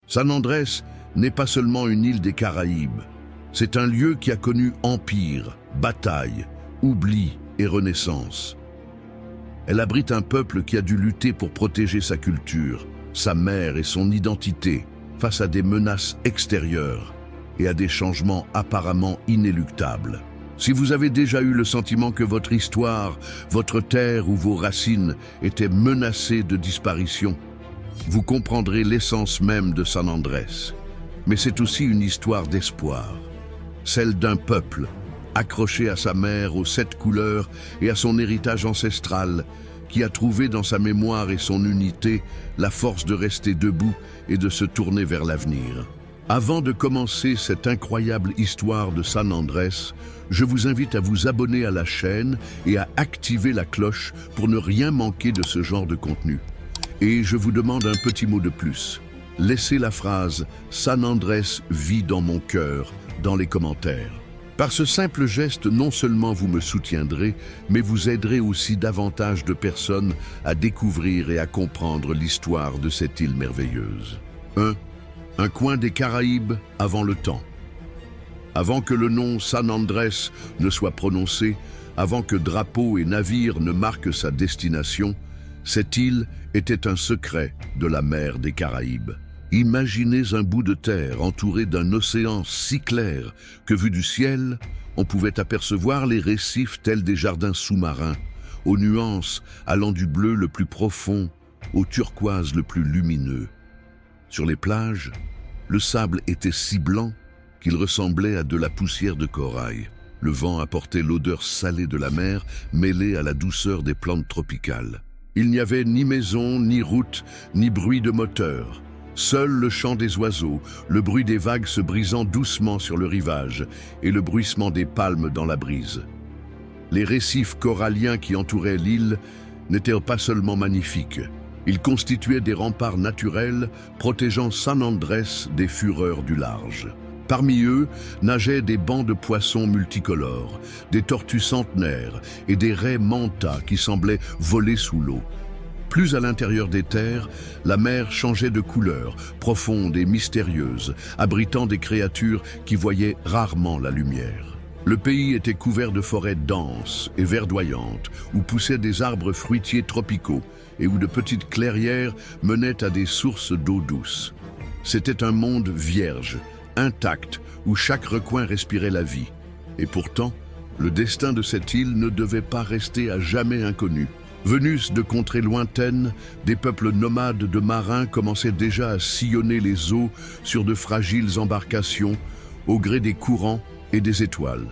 San Andrés n'est pas seulement une île des Caraïbes. C'est un lieu qui a connu empire, bataille, oubli et renaissance. Elle abrite un peuple qui a dû lutter pour protéger sa culture, sa mer et son identité face à des menaces extérieures et à des changements apparemment inéluctables. Si vous avez déjà eu le sentiment que votre histoire, votre terre ou vos racines étaient menacées de disparition, vous comprendrez l'essence même de San Andrés. Mais c'est aussi une histoire d'espoir, celle d'un peuple accroché à sa mer aux 7 couleurs et à son héritage ancestral, qui a trouvé dans sa mémoire et son unité la force de rester debout et de se tourner vers l'avenir. Avant de commencer cette incroyable histoire de San Andrés, je vous invite à vous abonner à la chaîne et à activer la cloche pour ne rien manquer de ce genre de contenu. Et je vous demande un petit mot de plus. Laissez la phrase « San Andrés vit dans mon cœur » dans les commentaires. Par ce simple geste, non seulement vous me soutiendrez, mais vous aiderez aussi davantage de personnes à découvrir et à comprendre l'histoire de cette île merveilleuse. 1. Un coin des Caraïbes avant le temps. Avant que le nom San Andrés ne soit prononcé, avant que drapeaux et navires ne marquent sa destination, cette île était un secret de la mer des Caraïbes. Imaginez un bout de terre entouré d'un océan si clair que, vu du ciel, on pouvait apercevoir les récifs tels des jardins sous-marins, aux nuances allant du bleu le plus profond au turquoise le plus lumineux. Sur les plages, le sable était si blanc qu'il ressemblait à de la poussière de corail. Le vent apportait l'odeur salée de la mer mêlée à la douceur des plantes tropicales. Il n'y avait ni maison, ni route, ni bruit de moteur. Seul le chant des oiseaux, le bruit des vagues se brisant doucement sur le rivage et le bruissement des palmes dans la brise. Les récifs coralliens qui entouraient l'île n'étaient pas seulement magnifiques. Ils constituaient des remparts naturels protégeant San Andrés des fureurs du large. Parmi eux nageaient des bancs de poissons multicolores, des tortues centenaires et des raies manta qui semblaient voler sous l'eau. Plus à l'intérieur des terres, la mer changeait de couleur, profonde et mystérieuse, abritant des créatures qui voyaient rarement la lumière. Le pays était couvert de forêts denses et verdoyantes, où poussaient des arbres fruitiers tropicaux et où de petites clairières menaient à des sources d'eau douce. C'était un monde vierge, intact, où chaque recoin respirait la vie. Et pourtant, le destin de cette île ne devait pas rester à jamais inconnu. Venus de contrées lointaines, des peuples nomades de marins commençaient déjà à sillonner les eaux sur de fragiles embarcations, au gré des courants et des étoiles.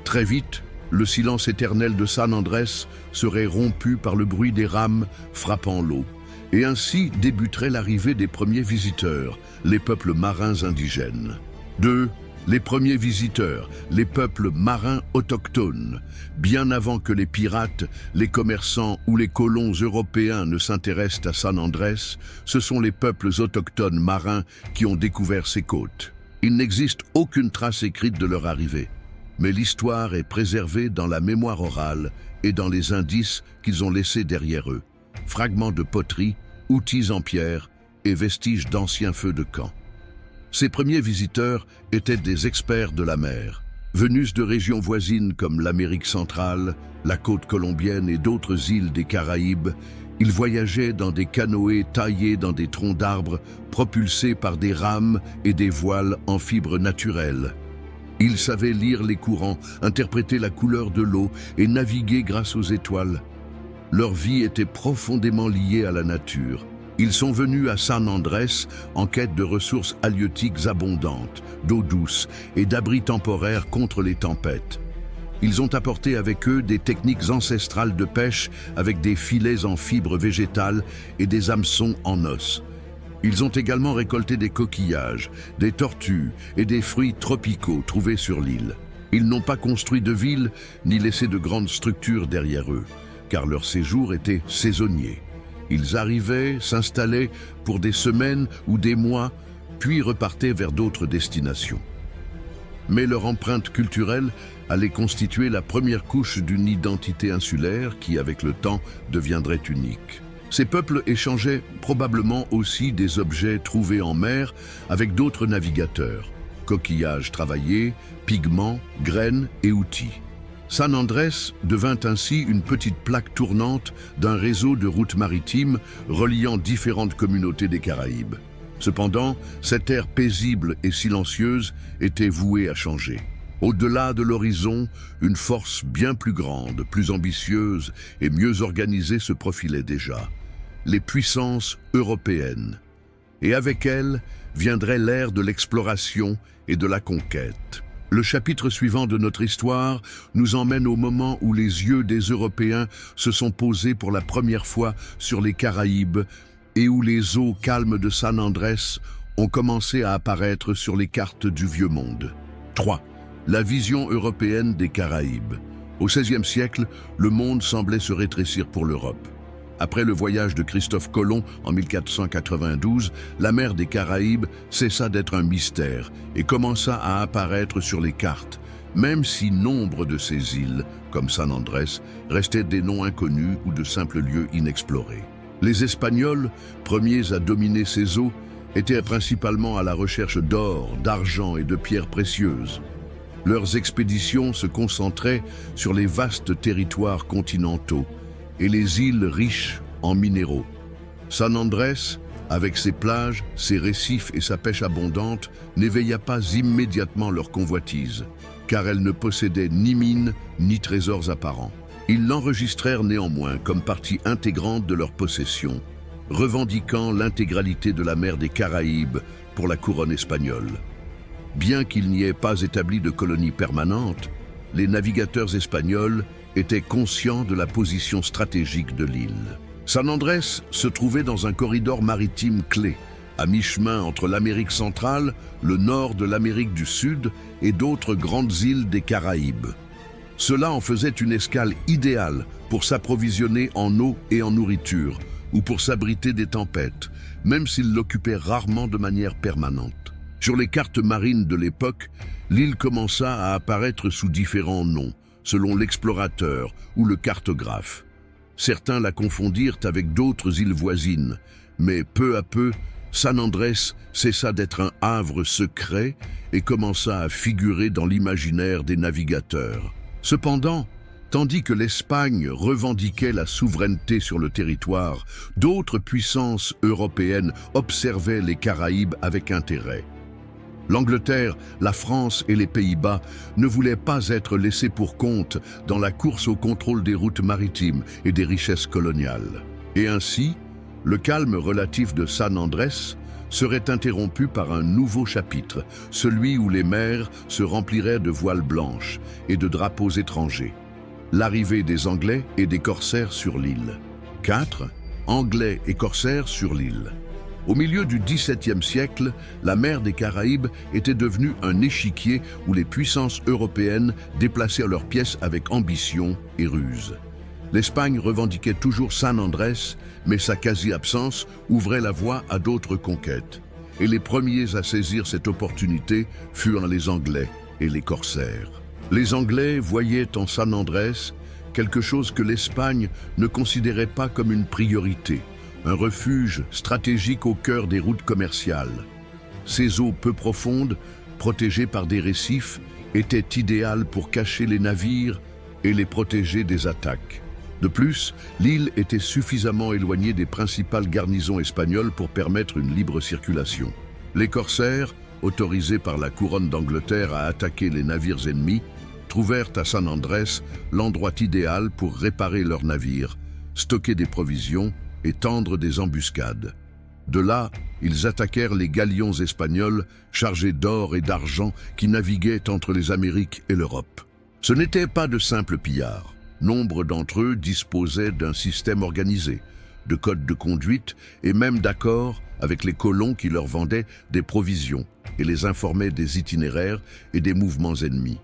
Très vite, le silence éternel de San Andrés serait rompu par le bruit des rames frappant l'eau. Et ainsi débuterait l'arrivée des premiers visiteurs, les peuples marins indigènes. 2. Les premiers visiteurs, les peuples marins autochtones. Bien avant que les pirates, les commerçants ou les colons européens ne s'intéressent à San Andrés, ce sont les peuples autochtones marins qui ont découvert ces côtes. Il n'existe aucune trace écrite de leur arrivée, mais l'histoire est préservée dans la mémoire orale et dans les indices qu'ils ont laissés derrière eux. Fragments de poterie, outils en pierre et vestiges d'anciens feux de camp. Ces premiers visiteurs étaient des experts de la mer. Venus de régions voisines comme l'Amérique centrale, la côte colombienne et d'autres îles des Caraïbes, ils voyageaient dans des canoës taillés dans des troncs d'arbres, propulsés par des rames et des voiles en fibres naturelles. Ils savaient lire les courants, interpréter la couleur de l'eau et naviguer grâce aux étoiles. Leur vie était profondément liée à la nature. Ils sont venus à San Andrés en quête de ressources halieutiques abondantes, d'eau douce et d'abris temporaires contre les tempêtes. Ils ont apporté avec eux des techniques ancestrales de pêche avec des filets en fibres végétales et des hameçons en os. Ils ont également récolté des coquillages, des tortues et des fruits tropicaux trouvés sur l'île. Ils n'ont pas construit de ville ni laissé de grandes structures derrière eux, car leur séjour était saisonnier. Ils arrivaient, s'installaient pour des semaines ou des mois, puis repartaient vers d'autres destinations. Mais leur empreinte culturelle allait constituer la première couche d'une identité insulaire qui, avec le temps, deviendrait unique. Ces peuples échangeaient probablement aussi des objets trouvés en mer avec d'autres navigateurs, coquillages travaillés, pigments, graines et outils. San Andrés devint ainsi une petite plaque tournante d'un réseau de routes maritimes reliant différentes communautés des Caraïbes. Cependant, cette ère paisible et silencieuse était vouée à changer. Au-delà de l'horizon, une force bien plus grande, plus ambitieuse et mieux organisée se profilait déjà. Les puissances européennes. Et avec elles viendrait l'ère de l'exploration et de la conquête. Le chapitre suivant de notre histoire nous emmène au moment où les yeux des Européens se sont posés pour la première fois sur les Caraïbes et où les eaux calmes de San Andrés ont commencé à apparaître sur les cartes du Vieux Monde. 3. La vision européenne des Caraïbes. Au XVIe siècle, le monde semblait se rétrécir pour l'Europe. Après le voyage de Christophe Colomb en 1492, la mer des Caraïbes cessa d'être un mystère et commença à apparaître sur les cartes, même si nombre de ces îles, comme San Andrés, restaient des noms inconnus ou de simples lieux inexplorés. Les Espagnols, premiers à dominer ces eaux, étaient principalement à la recherche d'or, d'argent et de pierres précieuses. Leurs expéditions se concentraient sur les vastes territoires continentaux et les îles riches en minéraux. San Andrés, avec ses plages, ses récifs et sa pêche abondante, n'éveilla pas immédiatement leur convoitise, car elle ne possédait ni mines ni trésors apparents. Ils l'enregistrèrent néanmoins comme partie intégrante de leur possession, revendiquant l'intégralité de la mer des Caraïbes pour la couronne espagnole. Bien qu'il n'y ait pas établi de colonie permanente, les navigateurs espagnols étaient conscients de la position stratégique de l'île. San Andrés se trouvait dans un corridor maritime clé, à mi-chemin entre l'Amérique centrale, le nord de l'Amérique du Sud et d'autres grandes îles des Caraïbes. Cela en faisait une escale idéale pour s'approvisionner en eau et en nourriture, ou pour s'abriter des tempêtes, même s'il l'occupait rarement de manière permanente. Sur les cartes marines de l'époque, l'île commença à apparaître sous différents noms, selon l'explorateur ou le cartographe. Certains la confondirent avec d'autres îles voisines, mais peu à peu, San Andrés cessa d'être un havre secret et commença à figurer dans l'imaginaire des navigateurs. Cependant, tandis que l'Espagne revendiquait la souveraineté sur le territoire, d'autres puissances européennes observaient les Caraïbes avec intérêt. L'Angleterre, la France et les Pays-Bas ne voulaient pas être laissés pour compte dans la course au contrôle des routes maritimes et des richesses coloniales. Et ainsi, le calme relatif de San Andrés serait interrompu par un nouveau chapitre, celui où les mers se rempliraient de voiles blanches et de drapeaux étrangers. L'arrivée des Anglais et des corsaires sur l'île. 4. Anglais et corsaires sur l'île. Au milieu du XVIIe siècle, la mer des Caraïbes était devenue un échiquier où les puissances européennes déplacèrent leurs pièces avec ambition et ruse. L'Espagne revendiquait toujours San Andrés, mais sa quasi-absence ouvrait la voie à d'autres conquêtes. Et les premiers à saisir cette opportunité furent les Anglais et les corsaires. Les Anglais voyaient en San Andrés quelque chose que l'Espagne ne considérait pas comme une priorité, un refuge stratégique au cœur des routes commerciales. Ces eaux peu profondes, protégées par des récifs, étaient idéales pour cacher les navires et les protéger des attaques. De plus, l'île était suffisamment éloignée des principales garnisons espagnoles pour permettre une libre circulation. Les corsaires, autorisés par la couronne d'Angleterre à attaquer les navires ennemis, trouvèrent à San Andrés l'endroit idéal pour réparer leurs navires, stocker des provisions et tendre des embuscades. De là, ils attaquèrent les galions espagnols chargés d'or et d'argent qui naviguaient entre les Amériques et l'Europe. Ce n'étaient pas de simples pillards. Nombre d'entre eux disposaient d'un système organisé, de codes de conduite et même d'accords avec les colons qui leur vendaient des provisions et les informaient des itinéraires et des mouvements ennemis.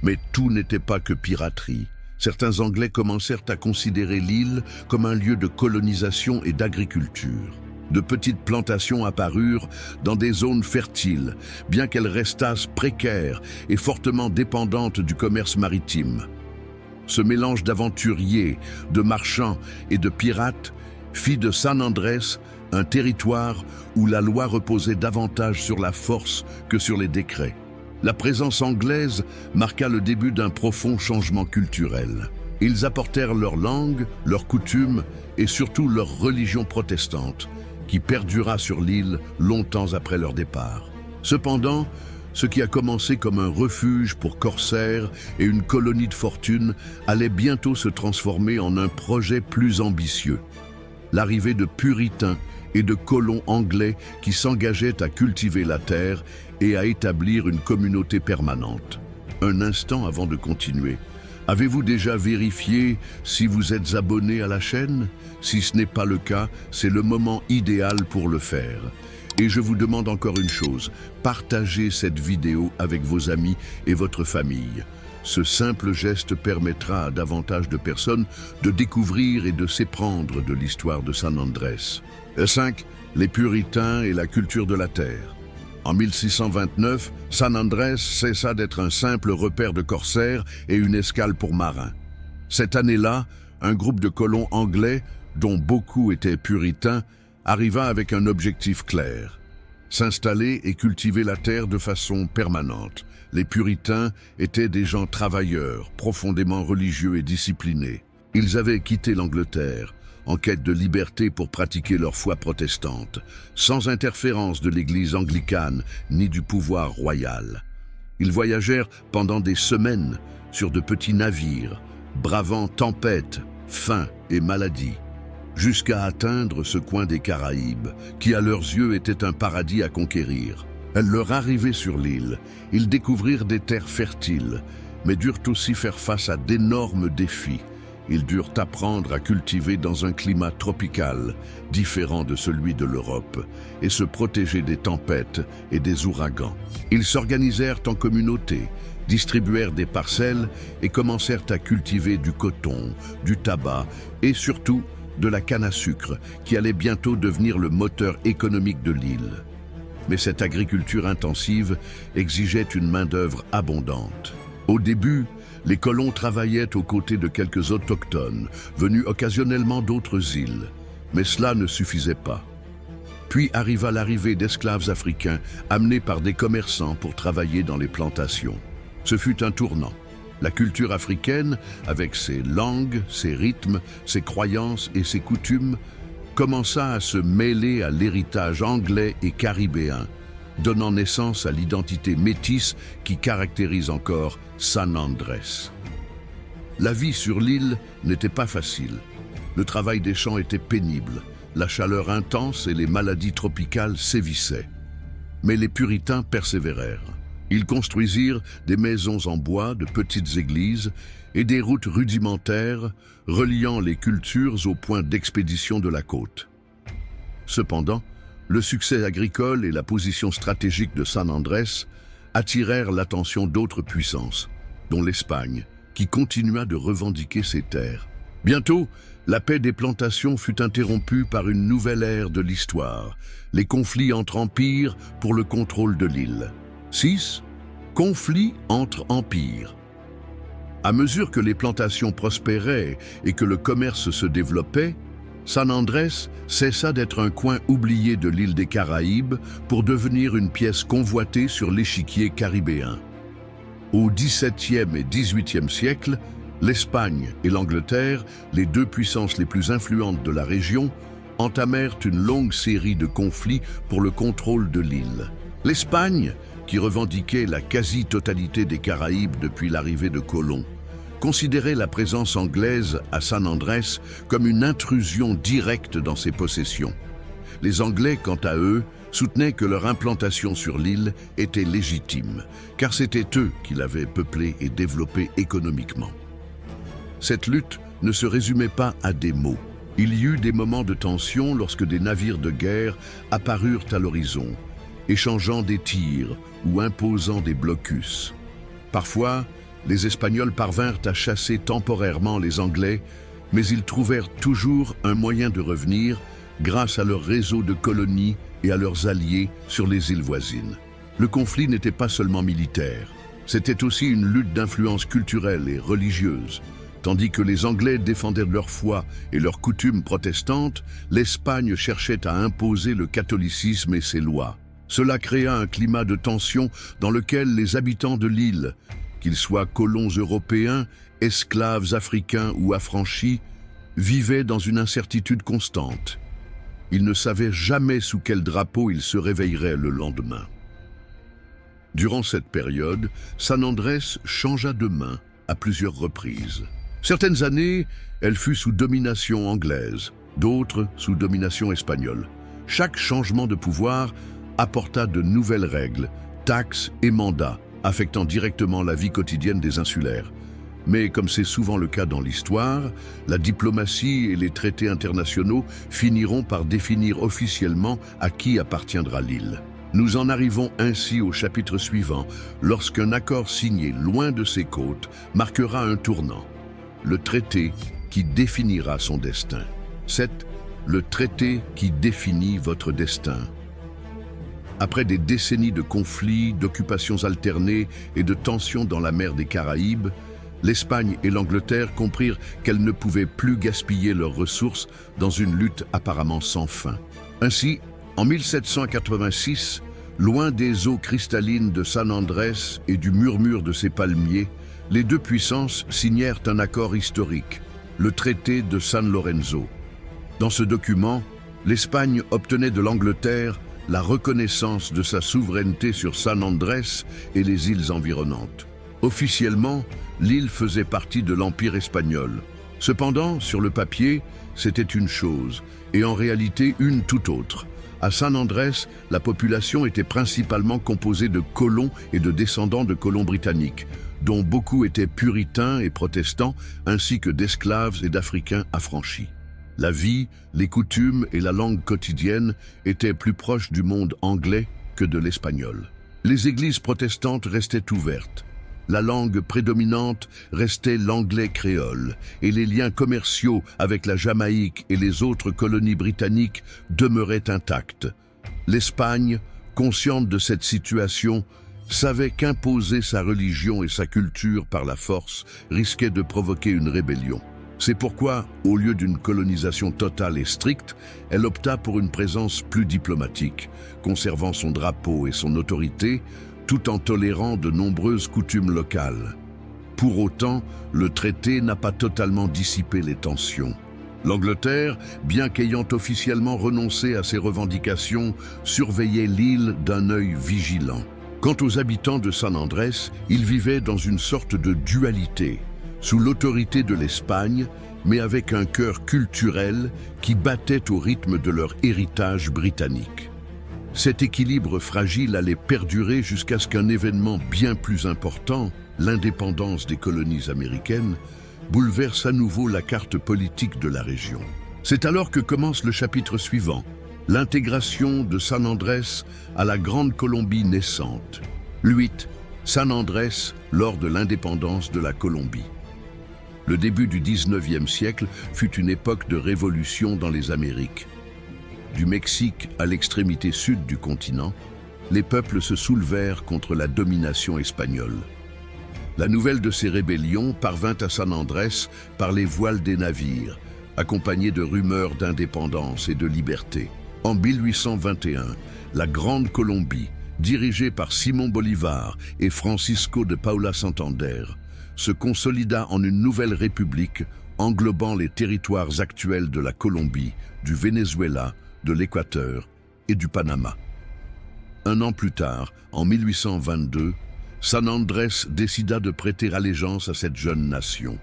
Mais tout n'était pas que piraterie. Certains Anglais commencèrent à considérer l'île comme un lieu de colonisation et d'agriculture. De petites plantations apparurent dans des zones fertiles, bien qu'elles restassent précaires et fortement dépendantes du commerce maritime. Ce mélange d'aventuriers, de marchands et de pirates fit de San Andrés un territoire où la loi reposait davantage sur la force que sur les décrets. La présence anglaise marqua le début d'un profond changement culturel. Ils apportèrent leur langue, leurs coutumes et surtout leur religion protestante, qui perdura sur l'île longtemps après leur départ. Cependant, ce qui a commencé comme un refuge pour corsaires et une colonie de fortune allait bientôt se transformer en un projet plus ambitieux. L'arrivée de puritains et de colons anglais qui s'engageaient à cultiver la terre et à établir une communauté permanente. Un instant avant de continuer, avez-vous déjà vérifié si vous êtes abonné à la chaîne? Si ce n'est pas le cas, c'est le moment idéal pour le faire. Et je vous demande encore une chose, partagez cette vidéo avec vos amis et votre famille. Ce simple geste permettra à davantage de personnes de découvrir et de s'éprendre de l'histoire de San Andrés. 5. Les puritains et la culture de la terre. En 1629, San Andrés cessa d'être un simple repère de corsaires et une escale pour marins. Cette année-là, un groupe de colons anglais, dont beaucoup étaient puritains, arriva avec un objectif clair: s'installer et cultiver la terre de façon permanente. Les puritains étaient des gens travailleurs, profondément religieux et disciplinés. Ils avaient quitté l'Angleterre en quête de liberté pour pratiquer leur foi protestante, sans interférence de l'Église anglicane ni du pouvoir royal. Ils voyagèrent pendant des semaines sur de petits navires, bravant tempêtes, faim et maladies, jusqu'à atteindre ce coin des Caraïbes, qui à leurs yeux était un paradis à conquérir. À leur arrivée sur l'île, ils découvrirent des terres fertiles, mais durent aussi faire face à d'énormes défis. Ils durent apprendre à cultiver dans un climat tropical, différent de celui de l'Europe, et se protéger des tempêtes et des ouragans. Ils s'organisèrent en communautés, distribuèrent des parcelles et commencèrent à cultiver du coton, du tabac et surtout de la canne à sucre, qui allait bientôt devenir le moteur économique de l'île. Mais cette agriculture intensive exigeait une main-d'œuvre abondante. Au début, les colons travaillaient aux côtés de quelques autochtones, venus occasionnellement d'autres îles. Mais cela ne suffisait pas. Puis arriva l'arrivée d'esclaves africains amenés par des commerçants pour travailler dans les plantations. Ce fut un tournant. La culture africaine, avec ses langues, ses rythmes, ses croyances et ses coutumes, commença à se mêler à l'héritage anglais et caribéen, donnant naissance à l'identité métisse qui caractérise encore San Andrés. La vie sur l'île n'était pas facile. Le travail des champs était pénible, la chaleur intense et les maladies tropicales sévissaient. Mais les puritains persévérèrent. Ils construisirent des maisons en bois, de petites églises et des routes rudimentaires reliant les cultures aux points d'expédition de la côte. Cependant, le succès agricole et la position stratégique de San Andrés attirèrent l'attention d'autres puissances, dont l'Espagne, qui continua de revendiquer ses terres. Bientôt, la paix des plantations fut interrompue par une nouvelle ère de l'histoire, les conflits entre empires pour le contrôle de l'île. 6. Conflits entre empires. À mesure que les plantations prospéraient et que le commerce se développait, San Andrés cessa d'être un coin oublié de l'île des Caraïbes pour devenir une pièce convoitée sur l'échiquier caribéen. Au XVIIe et XVIIIe siècle, l'Espagne et l'Angleterre, les deux puissances les plus influentes de la région, entamèrent une longue série de conflits pour le contrôle de l'île. L'Espagne, qui revendiquait la quasi-totalité des Caraïbes depuis l'arrivée de colons, considérait la présence anglaise à San Andrés comme une intrusion directe dans ses possessions. Les Anglais, quant à eux, soutenaient que leur implantation sur l'île était légitime, car c'était eux qui l'avaient peuplée et développée économiquement. Cette lutte ne se résumait pas à des mots. Il y eut des moments de tension lorsque des navires de guerre apparurent à l'horizon, échangeant des tirs ou imposant des blocus. Parfois, les Espagnols parvinrent à chasser temporairement les Anglais, mais ils trouvèrent toujours un moyen de revenir grâce à leur réseau de colonies et à leurs alliés sur les îles voisines. Le conflit n'était pas seulement militaire, c'était aussi une lutte d'influence culturelle et religieuse. Tandis que les Anglais défendaient leur foi et leurs coutumes protestantes, l'Espagne cherchait à imposer le catholicisme et ses lois. Cela créa un climat de tension dans lequel les habitants de l'île, qu'ils soient colons européens, esclaves africains ou affranchis, vivaient dans une incertitude constante. Ils ne savaient jamais sous quel drapeau ils se réveilleraient le lendemain. Durant cette période, San Andrés changea de main à plusieurs reprises. Certaines années, elle fut sous domination anglaise, d'autres sous domination espagnole. Chaque changement de pouvoir apporta de nouvelles règles, taxes et mandats, affectant directement la vie quotidienne des insulaires. Mais comme c'est souvent le cas dans l'histoire, la diplomatie et les traités internationaux finiront par définir officiellement à qui appartiendra l'île. Nous en arrivons ainsi au chapitre suivant, lorsqu'un accord signé loin de ses côtes marquera un tournant. Le traité qui définira son destin. C'est le traité qui définit votre destin. Après des décennies de conflits, d'occupations alternées et de tensions dans la mer des Caraïbes, l'Espagne et l'Angleterre comprirent qu'elles ne pouvaient plus gaspiller leurs ressources dans une lutte apparemment sans fin. Ainsi, en 1786, loin des eaux cristallines de San Andrés et du murmure de ses palmiers, les deux puissances signèrent un accord historique, le traité de San Lorenzo. Dans ce document, l'Espagne obtenait de l'Angleterre la reconnaissance de sa souveraineté sur San Andrés et les îles environnantes. Officiellement, l'île faisait partie de l'Empire espagnol. Cependant, sur le papier, c'était une chose, et en réalité une tout autre. À San Andrés, la population était principalement composée de colons et de descendants de colons britanniques, dont beaucoup étaient puritains et protestants, ainsi que d'esclaves et d'Africains affranchis. La vie, les coutumes et la langue quotidienne étaient plus proches du monde anglais que de l'espagnol. Les églises protestantes restaient ouvertes. La langue prédominante restait l'anglais créole et les liens commerciaux avec la Jamaïque et les autres colonies britanniques demeuraient intacts. L'Espagne, consciente de cette situation, savait qu'imposer sa religion et sa culture par la force risquait de provoquer une rébellion. C'est pourquoi, au lieu d'une colonisation totale et stricte, elle opta pour une présence plus diplomatique, conservant son drapeau et son autorité, tout en tolérant de nombreuses coutumes locales. Pour autant, le traité n'a pas totalement dissipé les tensions. L'Angleterre, bien qu'ayant officiellement renoncé à ses revendications, surveillait l'île d'un œil vigilant. Quant aux habitants de San Andrés, ils vivaient dans une sorte de dualité, sous l'autorité de l'Espagne, mais avec un cœur culturel qui battait au rythme de leur héritage britannique. Cet équilibre fragile allait perdurer jusqu'à ce qu'un événement bien plus important, l'indépendance des colonies américaines, bouleverse à nouveau la carte politique de la région. C'est alors que commence le chapitre suivant, l'intégration de San Andrés à la Grande Colombie naissante. Le 8, San Andrés lors de l'indépendance de la Colombie. Le début du 19e siècle fut une époque de révolution dans les Amériques. Du Mexique à l'extrémité sud du continent, les peuples se soulevèrent contre la domination espagnole. La nouvelle de ces rébellions parvint à San Andrés par les voiles des navires, accompagnée de rumeurs d'indépendance et de liberté. En 1821, la Grande Colombie, dirigée par Simón Bolívar et Francisco de Paula Santander, se consolida en une nouvelle république englobant les territoires actuels de la Colombie, du Venezuela, de l'Équateur et du Panama. Un an plus tard, en 1822, San Andrés décida de prêter allégeance à cette jeune nation.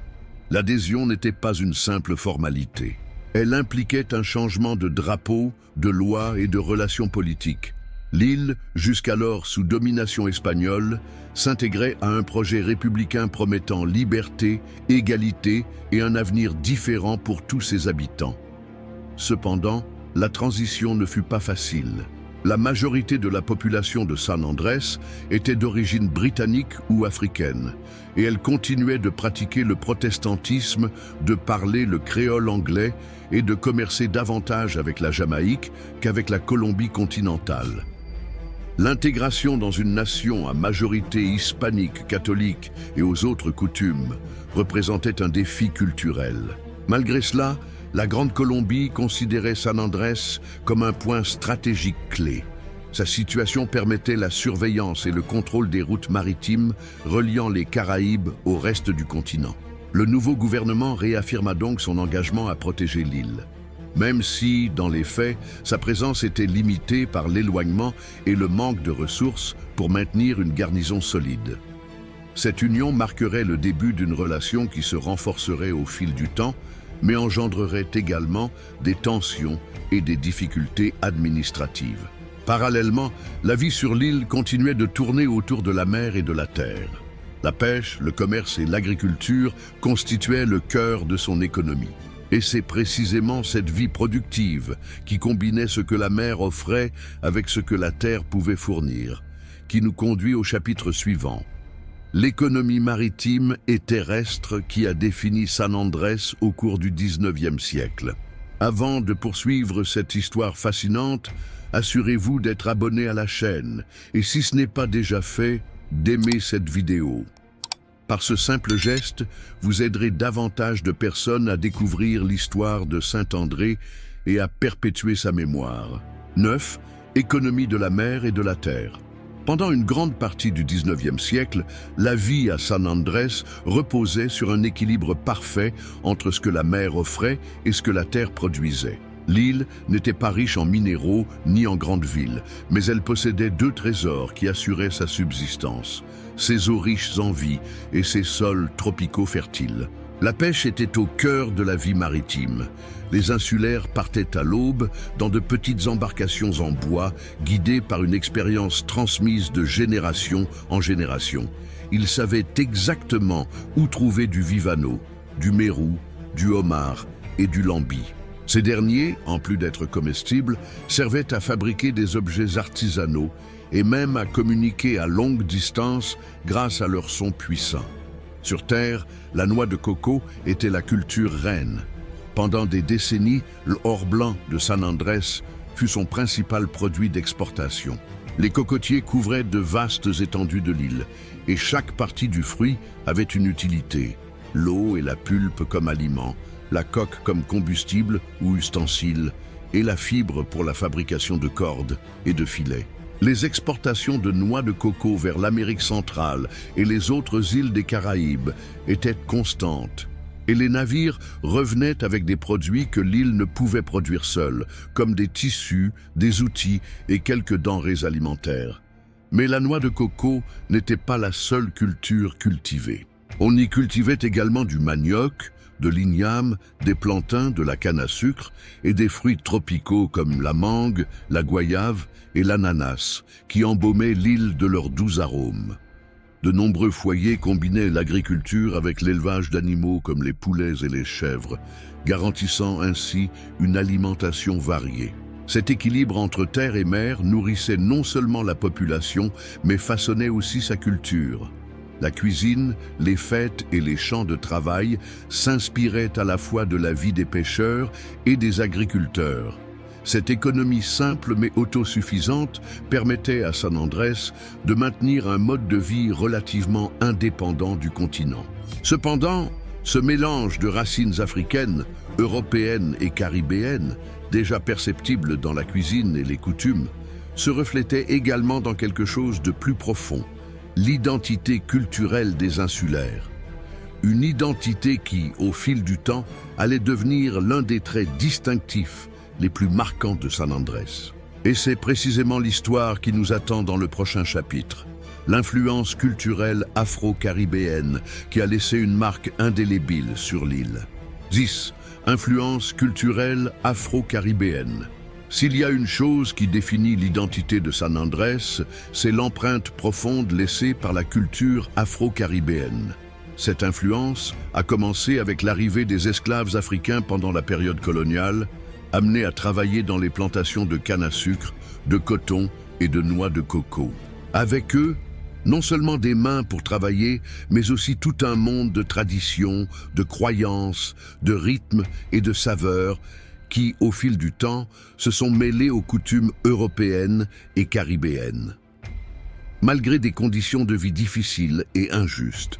L'adhésion n'était pas une simple formalité. Elle impliquait un changement de drapeau, de loi et de relations politiques. L'île, jusqu'alors sous domination espagnole, s'intégrait à un projet républicain promettant liberté, égalité et un avenir différent pour tous ses habitants. Cependant, la transition ne fut pas facile. La majorité de la population de San Andrés était d'origine britannique ou africaine, et elle continuait de pratiquer le protestantisme, de parler le créole anglais et de commercer davantage avec la Jamaïque qu'avec la Colombie continentale. L'intégration dans une nation à majorité hispanique, catholique et aux autres coutumes représentait un défi culturel. Malgré cela, la Grande Colombie considérait San Andrés comme un point stratégique clé. Sa situation permettait la surveillance et le contrôle des routes maritimes reliant les Caraïbes au reste du continent. Le nouveau gouvernement réaffirma donc son engagement à protéger l'île. Même si, dans les faits, sa présence était limitée par l'éloignement et le manque de ressources pour maintenir une garnison solide. Cette union marquerait le début d'une relation qui se renforcerait au fil du temps, mais engendrerait également des tensions et des difficultés administratives. Parallèlement, la vie sur l'île continuait de tourner autour de la mer et de la terre. La pêche, le commerce et l'agriculture constituaient le cœur de son économie. Et c'est précisément cette vie productive qui combinait ce que la mer offrait avec ce que la terre pouvait fournir, qui nous conduit au chapitre suivant. L'économie maritime et terrestre qui a défini San Andrés au cours du XIXe siècle. Avant de poursuivre cette histoire fascinante, assurez-vous d'être abonné à la chaîne et si ce n'est pas déjà fait, d'aimer cette vidéo. Par ce simple geste, vous aiderez davantage de personnes à découvrir l'histoire de Saint-André et à perpétuer sa mémoire. 9. Économie de la mer et de la terre. Pendant une grande partie du XIXe siècle, la vie à San Andrés reposait sur un équilibre parfait entre ce que la mer offrait et ce que la terre produisait. L'île n'était pas riche en minéraux ni en grandes villes, mais elle possédait deux trésors qui assuraient sa subsistance, ses eaux riches en vie et ses sols tropicaux fertiles. La pêche était au cœur de la vie maritime. Les insulaires partaient à l'aube dans de petites embarcations en bois, guidées par une expérience transmise de génération en génération. Ils savaient exactement où trouver du vivano, du mérou, du homard et du lambi. Ces derniers, en plus d'être comestibles, servaient à fabriquer des objets artisanaux et même à communiquer à longue distance grâce à leur son puissant. Sur Terre, la noix de coco était la culture reine. Pendant des décennies, le or blanc de San Andrés fut son principal produit d'exportation. Les cocotiers couvraient de vastes étendues de l'île et chaque partie du fruit avait une utilité. L'eau et la pulpe comme aliment, la coque comme combustible ou ustensile, et la fibre pour la fabrication de cordes et de filets. Les exportations de noix de coco vers l'Amérique centrale et les autres îles des Caraïbes étaient constantes, et les navires revenaient avec des produits que l'île ne pouvait produire seule, comme des tissus, des outils et quelques denrées alimentaires. Mais la noix de coco n'était pas la seule culture cultivée. On y cultivait également du manioc, de l'igname, des plantains, de la canne à sucre et des fruits tropicaux comme la mangue, la goyave et l'ananas, qui embaumaient l'île de leurs doux arômes. De nombreux foyers combinaient l'agriculture avec l'élevage d'animaux comme les poulets et les chèvres, garantissant ainsi une alimentation variée. Cet équilibre entre terre et mer nourrissait non seulement la population, mais façonnait aussi sa culture. La cuisine, les fêtes et les champs de travail s'inspiraient à la fois de la vie des pêcheurs et des agriculteurs. Cette économie simple mais autosuffisante permettait à San Andrés de maintenir un mode de vie relativement indépendant du continent. Cependant, ce mélange de racines africaines, européennes et caribéennes, déjà perceptible dans la cuisine et les coutumes, se reflétait également dans quelque chose de plus profond. L'identité culturelle des insulaires. Une identité qui, au fil du temps, allait devenir l'un des traits distinctifs les plus marquants de San Andrés. Et c'est précisément l'histoire qui nous attend dans le prochain chapitre. L'influence culturelle afro-caribéenne qui a laissé une marque indélébile sur l'île. 10. Influence culturelle afro-caribéenne. S'il y a une chose qui définit l'identité de San Andrés, c'est l'empreinte profonde laissée par la culture afro-caribéenne. Cette influence a commencé avec l'arrivée des esclaves africains pendant la période coloniale, amenés à travailler dans les plantations de canne à sucre, de coton et de noix de coco. Avec eux, non seulement des mains pour travailler, mais aussi tout un monde de traditions, de croyances, de rythmes et de saveurs, qui, au fil du temps, se sont mêlés aux coutumes européennes et caribéennes. Malgré des conditions de vie difficiles et injustes,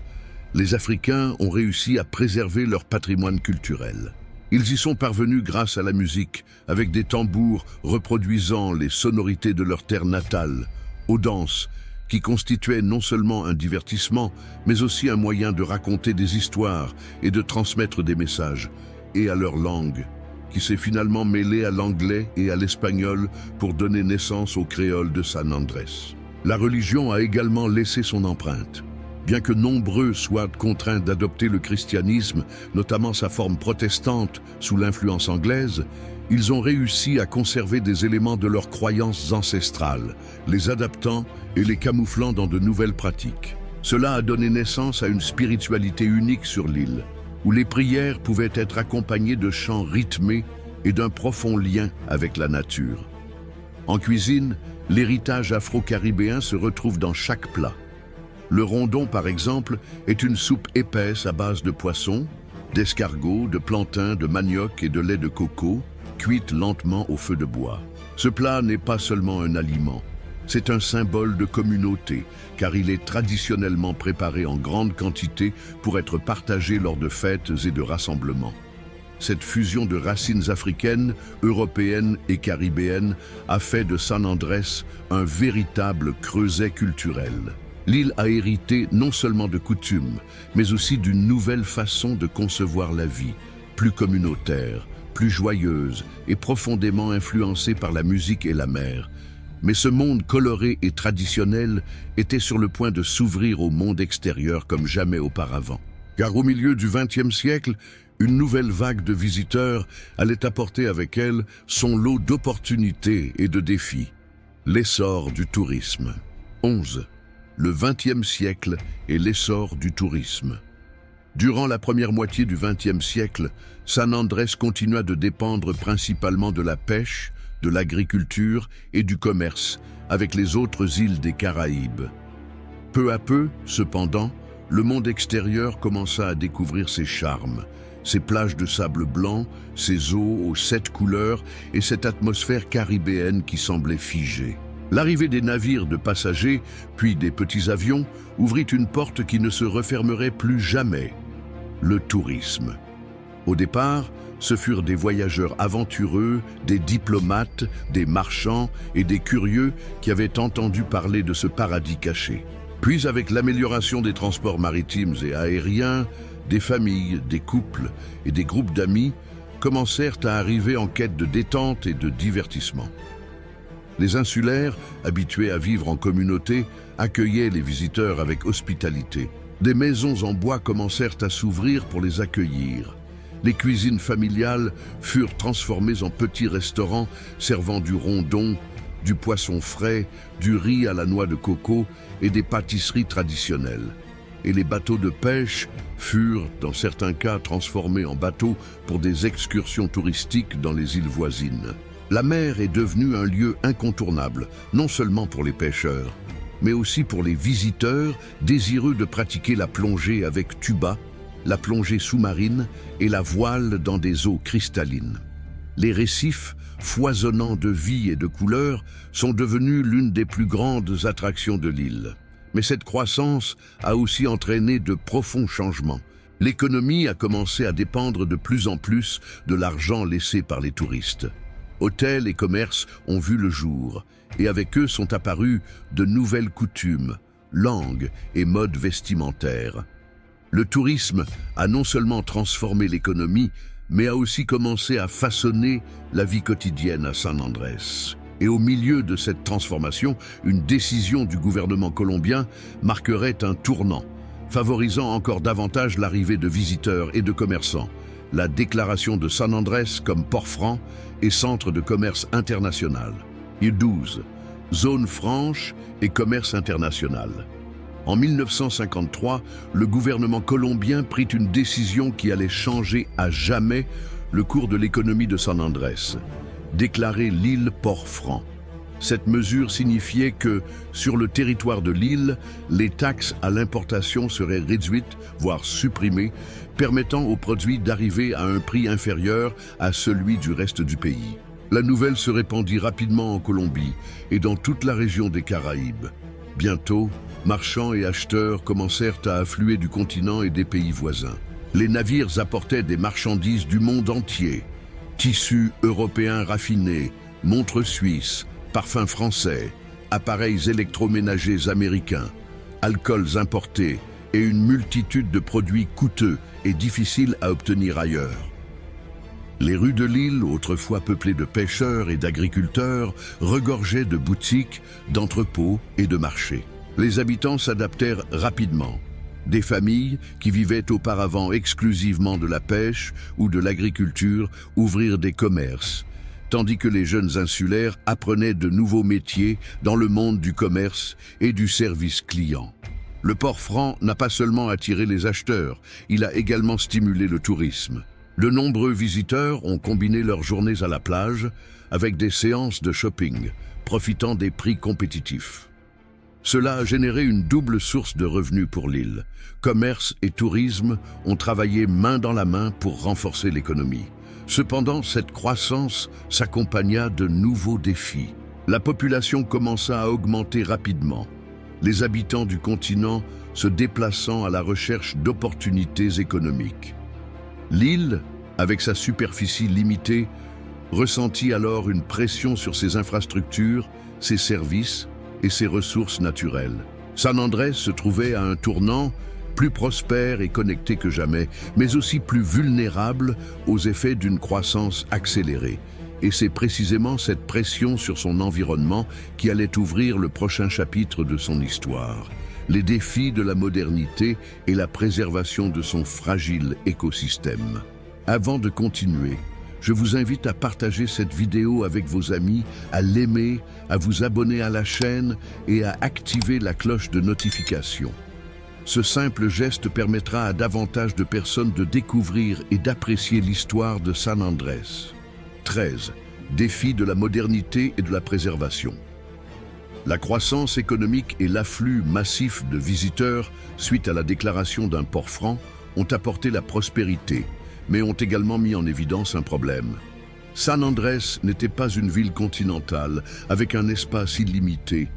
les Africains ont réussi à préserver leur patrimoine culturel. Ils y sont parvenus grâce à la musique, avec des tambours reproduisant les sonorités de leur terre natale, aux danses, qui constituaient non seulement un divertissement, mais aussi un moyen de raconter des histoires et de transmettre des messages, et à leur langue, qui s'est finalement mêlée à l'anglais et à l'espagnol pour donner naissance au créole de San Andrés. La religion a également laissé son empreinte. Bien que nombreux soient contraints d'adopter le christianisme, notamment sa forme protestante sous l'influence anglaise, ils ont réussi à conserver des éléments de leurs croyances ancestrales, les adaptant et les camouflant dans de nouvelles pratiques. Cela a donné naissance à une spiritualité unique sur l'île, où les prières pouvaient être accompagnées de chants rythmés et d'un profond lien avec la nature. En cuisine, l'héritage afro-caribéen se retrouve dans chaque plat. Le rondon, par exemple, est une soupe épaisse à base de poisson, d'escargots, de plantain, de manioc et de lait de coco, cuite lentement au feu de bois. Ce plat n'est pas seulement un aliment, c'est un symbole de communauté, car il est traditionnellement préparé en grande quantité pour être partagé lors de fêtes et de rassemblements. Cette fusion de racines africaines, européennes et caribéennes a fait de San Andrés un véritable creuset culturel. L'île a hérité non seulement de coutumes, mais aussi d'une nouvelle façon de concevoir la vie, plus communautaire, plus joyeuse et profondément influencée par la musique et la mer. Mais ce monde coloré et traditionnel était sur le point de s'ouvrir au monde extérieur comme jamais auparavant. Car au milieu du XXe siècle, une nouvelle vague de visiteurs allait apporter avec elle son lot d'opportunités et de défis. L'essor du tourisme. 11. Le XXe siècle et l'essor du tourisme. Durant la première moitié du XXe siècle, San Andrés continua de dépendre principalement de la pêche, de l'agriculture et du commerce avec les autres îles des Caraïbes. Peu à peu, cependant, le monde extérieur commença à découvrir ses charmes, ses plages de sable blanc, ses eaux aux 7 couleurs et cette atmosphère caribéenne qui semblait figée. L'arrivée des navires de passagers, puis des petits avions, ouvrit une porte qui ne se refermerait plus jamais. Le tourisme. Au départ, ce furent des voyageurs aventureux, des diplomates, des marchands et des curieux qui avaient entendu parler de ce paradis caché. Puis, avec l'amélioration des transports maritimes et aériens, des familles, des couples et des groupes d'amis commencèrent à arriver en quête de détente et de divertissement. Les insulaires, habitués à vivre en communauté, accueillaient les visiteurs avec hospitalité. Des maisons en bois commencèrent à s'ouvrir pour les accueillir. Les cuisines familiales furent transformées en petits restaurants servant du rondon, du poisson frais, du riz à la noix de coco et des pâtisseries traditionnelles. Et les bateaux de pêche furent, dans certains cas, transformés en bateaux pour des excursions touristiques dans les îles voisines. La mer est devenue un lieu incontournable, non seulement pour les pêcheurs, mais aussi pour les visiteurs désireux de pratiquer la plongée avec tuba, la plongée sous-marine et la voile dans des eaux cristallines. Les récifs, foisonnants de vie et de couleurs, sont devenus l'une des plus grandes attractions de l'île. Mais cette croissance a aussi entraîné de profonds changements. L'économie a commencé à dépendre de plus en plus de l'argent laissé par les touristes. Hôtels et commerces ont vu le jour, et avec eux sont apparues de nouvelles coutumes, langues et modes vestimentaires. Le tourisme a non seulement transformé l'économie, mais a aussi commencé à façonner la vie quotidienne à San Andrés. Et au milieu de cette transformation, une décision du gouvernement colombien marquerait un tournant, favorisant encore davantage l'arrivée de visiteurs et de commerçants. La déclaration de San Andrés comme port franc et centre de commerce international. Et 12. Zone franche et commerce international. En 1953, le gouvernement colombien prit une décision qui allait changer à jamais le cours de l'économie de San Andrés. Déclarer l'île port franc. Cette mesure signifiait que, sur le territoire de l'île, les taxes à l'importation seraient réduites, voire supprimées, permettant aux produits d'arriver à un prix inférieur à celui du reste du pays. La nouvelle se répandit rapidement en Colombie et dans toute la région des Caraïbes. Bientôt, marchands et acheteurs commencèrent à affluer du continent et des pays voisins. Les navires apportaient des marchandises du monde entier. Tissus européens raffinés, montres suisses, parfums français, appareils électroménagers américains, alcools importés et une multitude de produits coûteux et difficiles à obtenir ailleurs. Les rues de l'île, autrefois peuplées de pêcheurs et d'agriculteurs, regorgeaient de boutiques, d'entrepôts et de marchés. Les habitants s'adaptèrent rapidement. Des familles qui vivaient auparavant exclusivement de la pêche ou de l'agriculture ouvrirent des commerces, tandis que les jeunes insulaires apprenaient de nouveaux métiers dans le monde du commerce et du service client. Le port franc n'a pas seulement attiré les acheteurs, il a également stimulé le tourisme. De nombreux visiteurs ont combiné leurs journées à la plage avec des séances de shopping, profitant des prix compétitifs. Cela a généré une double source de revenus pour l'île. Commerce et tourisme ont travaillé main dans la main pour renforcer l'économie. Cependant, cette croissance s'accompagna de nouveaux défis. La population commença à augmenter rapidement, les habitants du continent se déplaçant à la recherche d'opportunités économiques. L'île, avec sa superficie limitée, ressentit alors une pression sur ses infrastructures, ses services et ses ressources naturelles. San Andrés se trouvait à un tournant, plus prospère et connecté que jamais, mais aussi plus vulnérable aux effets d'une croissance accélérée. Et c'est précisément cette pression sur son environnement qui allait ouvrir le prochain chapitre de son histoire. Les défis de la modernité et la préservation de son fragile écosystème. Avant de continuer, je vous invite à partager cette vidéo avec vos amis, à l'aimer, à vous abonner à la chaîne et à activer la cloche de notification. Ce simple geste permettra à davantage de personnes de découvrir et d'apprécier l'histoire de San Andrés. 13. Défis de la modernité et de la préservation. La croissance économique et l'afflux massif de visiteurs suite à la déclaration d'un port franc ont apporté la prospérité, mais ont également mis en évidence un problème. San Andrés n'était pas une ville continentale avec un espace illimité,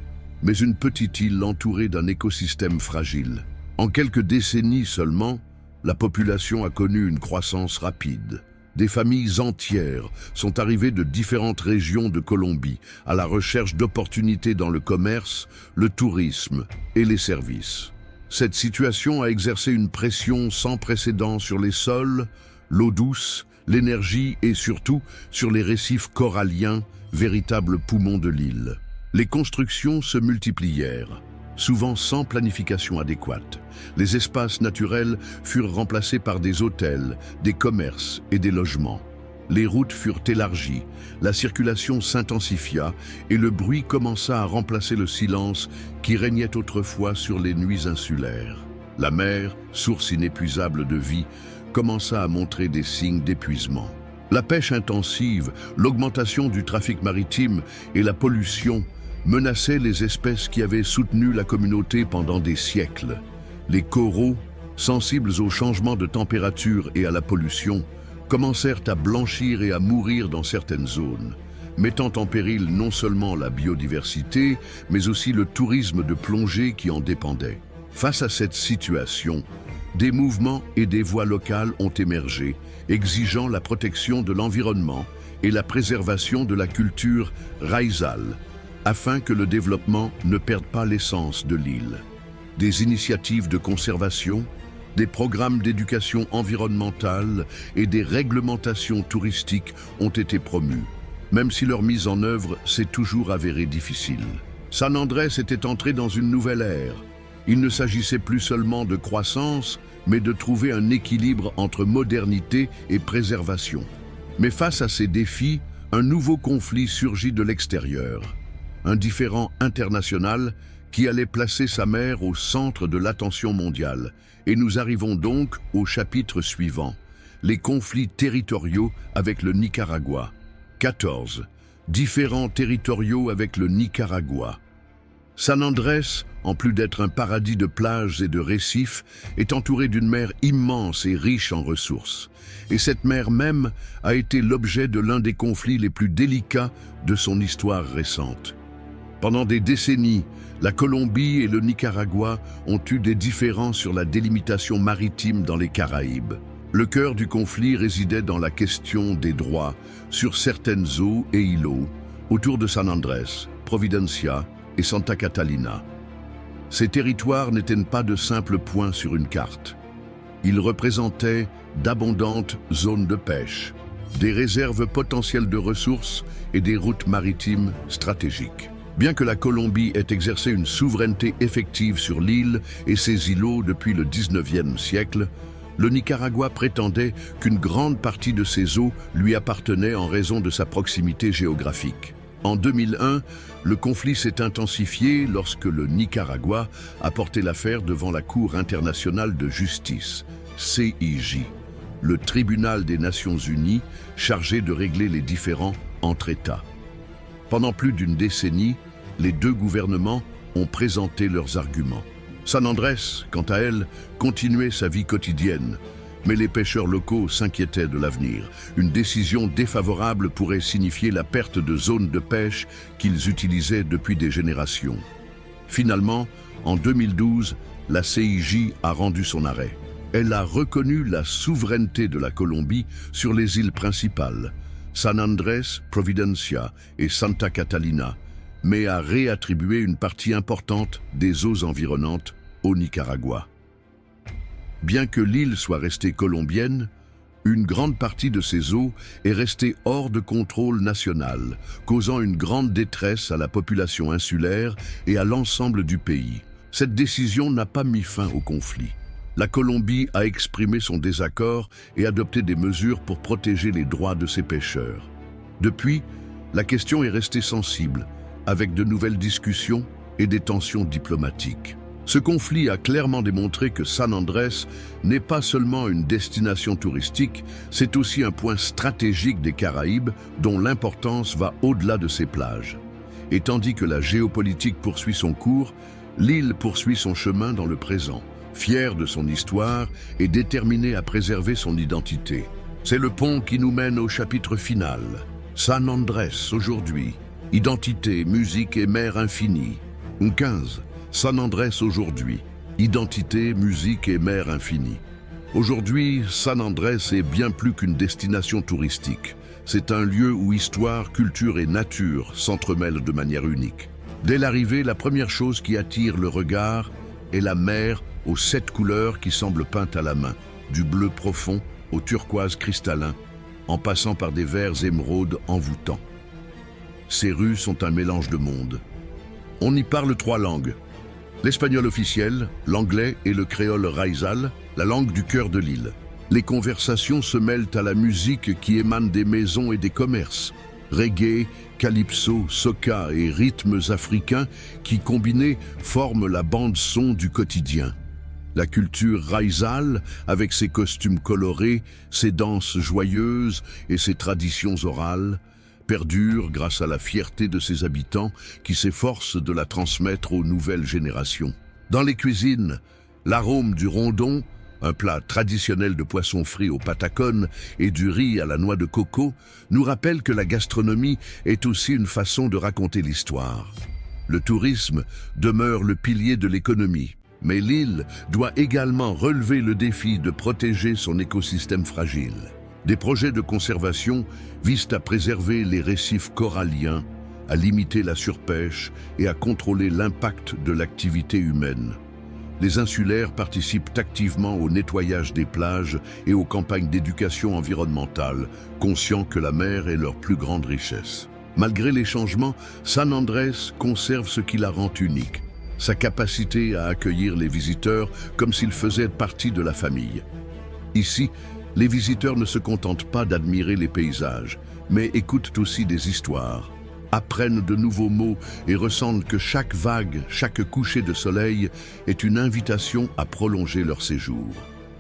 mais une petite île entourée d'un écosystème fragile. En quelques décennies seulement, la population a connu une croissance rapide. Des familles entières sont arrivées de différentes régions de Colombie à la recherche d'opportunités dans le commerce, le tourisme et les services. Cette situation a exercé une pression sans précédent sur les sols, l'eau douce, l'énergie et surtout sur les récifs coralliens, véritables poumons de l'île. Les constructions se multiplièrent, souvent sans planification adéquate. Les espaces naturels furent remplacés par des hôtels, des commerces et des logements. Les routes furent élargies, la circulation s'intensifia et le bruit commença à remplacer le silence qui régnait autrefois sur les nuits insulaires. La mer, source inépuisable de vie, commença à montrer des signes d'épuisement. La pêche intensive, l'augmentation du trafic maritime et la pollution menaçaient les espèces qui avaient soutenu la communauté pendant des siècles. Les coraux, sensibles aux changements de température et à la pollution, commencèrent à blanchir et à mourir dans certaines zones, mettant en péril non seulement la biodiversité, mais aussi le tourisme de plongée qui en dépendait. Face à cette situation, des mouvements et des voix locales ont émergé, exigeant la protection de l'environnement et la préservation de la culture raizale, afin que le développement ne perde pas l'essence de l'île. Des initiatives de conservation, des programmes d'éducation environnementale et des réglementations touristiques ont été promus, même si leur mise en œuvre s'est toujours avérée difficile. San Andrés était entré dans une nouvelle ère. Il ne s'agissait plus seulement de croissance, mais de trouver un équilibre entre modernité et préservation. Mais face à ces défis, un nouveau conflit surgit de l'extérieur. Un différend international qui allait placer sa mer au centre de l'attention mondiale. Et nous arrivons donc au chapitre suivant, les conflits territoriaux avec le Nicaragua. 14. Différends territoriaux avec le Nicaragua. San Andrés, en plus d'être un paradis de plages et de récifs, est entouré d'une mer immense et riche en ressources. Et cette mer même a été l'objet de l'un des conflits les plus délicats de son histoire récente. Pendant des décennies, la Colombie et le Nicaragua ont eu des différends sur la délimitation maritime dans les Caraïbes. Le cœur du conflit résidait dans la question des droits sur certaines eaux et îlots autour de San Andrés, Providencia et Santa Catalina. Ces territoires n'étaient pas de simples points sur une carte. Ils représentaient d'abondantes zones de pêche, des réserves potentielles de ressources et des routes maritimes stratégiques. Bien que la Colombie ait exercé une souveraineté effective sur l'île et ses îlots depuis le 19e siècle, le Nicaragua prétendait qu'une grande partie de ses eaux lui appartenait en raison de sa proximité géographique. En 2001, le conflit s'est intensifié lorsque le Nicaragua a porté l'affaire devant la Cour internationale de justice, CIJ, le tribunal des Nations Unies chargé de régler les différends entre États. Pendant plus d'une décennie, les deux gouvernements ont présenté leurs arguments. San Andrés, quant à elle, continuait sa vie quotidienne, mais les pêcheurs locaux s'inquiétaient de l'avenir. Une décision défavorable pourrait signifier la perte de zones de pêche qu'ils utilisaient depuis des générations. Finalement, en 2012, la CIJ a rendu son arrêt. Elle a reconnu la souveraineté de la Colombie sur les îles principales, San Andrés, Providencia et Santa Catalina, mais a réattribué une partie importante des eaux environnantes au Nicaragua. Bien que l'île soit restée colombienne, une grande partie de ses eaux est restée hors de contrôle national, causant une grande détresse à la population insulaire et à l'ensemble du pays. Cette décision n'a pas mis fin au conflit. La Colombie a exprimé son désaccord et adopté des mesures pour protéger les droits de ses pêcheurs. Depuis, la question est restée sensible, avec de nouvelles discussions et des tensions diplomatiques. Ce conflit a clairement démontré que San Andrés n'est pas seulement une destination touristique, c'est aussi un point stratégique des Caraïbes dont l'importance va au-delà de ses plages. Et tandis que la géopolitique poursuit son cours, l'île poursuit son chemin dans le présent, fière de son histoire et déterminée à préserver son identité. C'est le pont qui nous mène au chapitre final. San Andrés aujourd'hui, identité, musique et mer infinie. 15. San Andrés aujourd'hui, identité, musique et mer infinie. Aujourd'hui, San Andrés est bien plus qu'une destination touristique. C'est un lieu où histoire, culture et nature s'entremêlent de manière unique. Dès l'arrivée, la première chose qui attire le regard est la mer aux 7 couleurs qui semblent peintes à la main, du bleu profond au turquoise cristallin, en passant par des verts émeraudes envoûtants. Ces rues sont un mélange de mondes. On y parle 3 langues. L'espagnol officiel, l'anglais et le créole raizal, la langue du cœur de l'île. Les conversations se mêlent à la musique qui émane des maisons et des commerces. Reggae, calypso, soca et rythmes africains qui, combinés, forment la bande-son du quotidien. La culture raizal, avec ses costumes colorés, ses danses joyeuses et ses traditions orales, perdure grâce à la fierté de ses habitants qui s'efforcent de la transmettre aux nouvelles générations. Dans les cuisines, l'arôme du rondon, un plat traditionnel de poisson frit au patacone et du riz à la noix de coco, nous rappelle que la gastronomie est aussi une façon de raconter l'histoire. Le tourisme demeure le pilier de l'économie, mais l'île doit également relever le défi de protéger son écosystème fragile. Des projets de conservation visent à préserver les récifs coralliens, à limiter la surpêche et à contrôler l'impact de l'activité humaine. Les insulaires participent activement au nettoyage des plages et aux campagnes d'éducation environnementale, conscients que la mer est leur plus grande richesse. Malgré les changements, San Andrés conserve ce qui la rend unique, sa capacité à accueillir les visiteurs comme s'ils faisaient partie de la famille. Ici, les visiteurs ne se contentent pas d'admirer les paysages, mais écoutent aussi des histoires, apprennent de nouveaux mots et ressentent que chaque vague, chaque coucher de soleil est une invitation à prolonger leur séjour.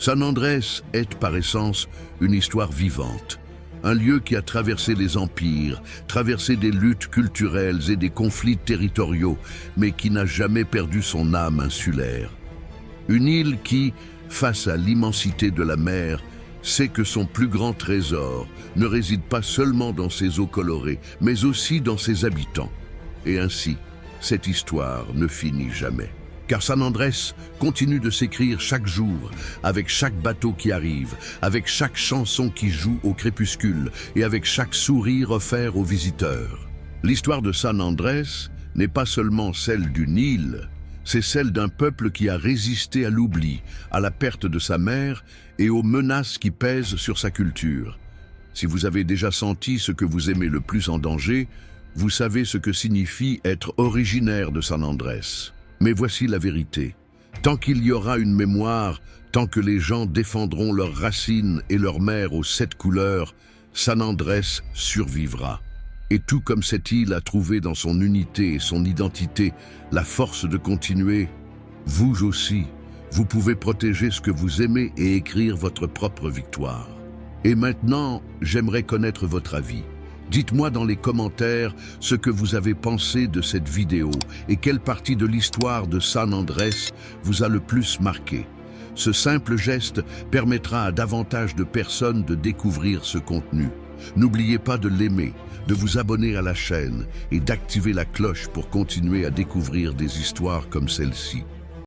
San Andrés est par essence une histoire vivante, un lieu qui a traversé les empires, traversé des luttes culturelles et des conflits territoriaux, mais qui n'a jamais perdu son âme insulaire. Une île qui, face à l'immensité de la mer, sait que son plus grand trésor ne réside pas seulement dans ses eaux colorées, mais aussi dans ses habitants. Et ainsi, cette histoire ne finit jamais. Car San Andrés continue de s'écrire chaque jour, avec chaque bateau qui arrive, avec chaque chanson qui joue au crépuscule et avec chaque sourire offert aux visiteurs. L'histoire de San Andrés n'est pas seulement celle d'une île, c'est celle d'un peuple qui a résisté à l'oubli, à la perte de sa mère et aux menaces qui pèsent sur sa culture. Si vous avez déjà senti ce que vous aimez le plus en danger, vous savez ce que signifie être originaire de San Andrés. Mais voici la vérité. Tant qu'il y aura une mémoire, tant que les gens défendront leurs racines et leur mère aux 7 couleurs, San Andrés survivra. Et tout comme cette île a trouvé dans son unité et son identité la force de continuer, vous aussi, vous pouvez protéger ce que vous aimez et écrire votre propre victoire. Et maintenant, j'aimerais connaître votre avis. Dites-moi dans les commentaires ce que vous avez pensé de cette vidéo et quelle partie de l'histoire de San Andrés vous a le plus marqué. Ce simple geste permettra à davantage de personnes de découvrir ce contenu. N'oubliez pas de l'aimer, de vous abonner à la chaîne et d'activer la cloche pour continuer à découvrir des histoires comme celle-ci.